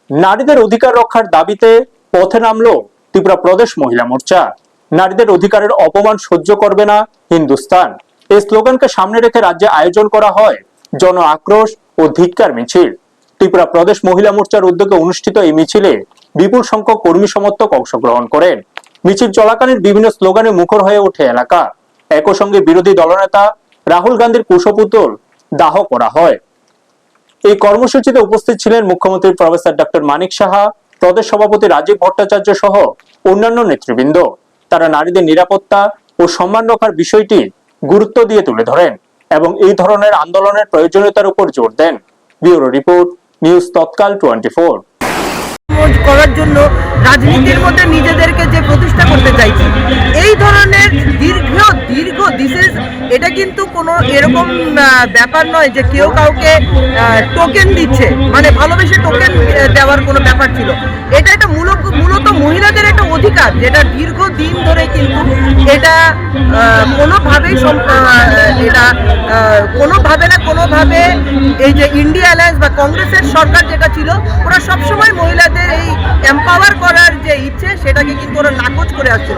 নারীদের অধিকার রক্ষার দাবিতে পথে নামলো ত্রিপুরা প্রদেশ মহিলা মোর্চা। নারীদের অধিকারের অপমান সহ্য করবে না হিন্দুস্তান, এই স্লোগানকে সামনে রেখে রাজ্যে আয়োজন করা হয় জন আক্রোশ ও ধিক্কার মিছিল। ত্রিপুরা প্রদেশ মহিলা মোর্চার উদ্যোগে অনুষ্ঠিত এই মিছিলে বিপুল সংখ্যক কর্মী সমর্থক অংশগ্রহণ করেন। মিছিল চলাকালীন বিভিন্ন স্লোগানে মুখর হয়ে ওঠে এলাকা। একই সঙ্গে বিরোধী দলনেতা রাহুল গান্ধীর কুশপুতল দাহ করা হয়। এই কর্মসূচিতে উপস্থিত ছিলেন মুখ্যমন্ত্রী প্রফেসর ডক্টর মানিক সাহা, প্রদেশ সভাপতি রাজীব ভট্টাচার্য সহ অন্যান্য নেতৃবৃন্দ। তারা নারীদের নিরাপত্তা ও সম্মান রক্ষার বিষয়টি গুরুত্ব দিয়ে তুলে ধরেন এবং এই ধরনের আন্দোলনের প্রয়োজনীয়তার উপর জোর দেন। ব্যুরো রিপোর্ট, নিউজ তৎকাল 24। করার জন্য রাজনীতির মধ্যে নিজেদেরকে যে প্রতিষ্ঠা করতে চাইছি, এই ধরনের দীর্ঘ এটা কিন্তু কোনো এরকম ব্যাপার নয় যে কেউ কাউকে টোকেন দিচ্ছে, মানে ভালোবেসে টোকেন দেওয়ার কোনো ব্যাপার ছিল। এটা একটা মূলত মহিলাদের একটা অধিকার, যেটা দীর্ঘদিন ধরে কিন্তু এটা কোনোভাবে এই যে ইন্ডিয়া অ্যালায়েন্স বা কংগ্রেসের সরকার যেটা ছিল, ওরা সবসময় মহিলাদের এই এম্পাওয়ার করার যে ইচ্ছে সেটাকে কিন্তু ওরা নাকচ করে আসছিল।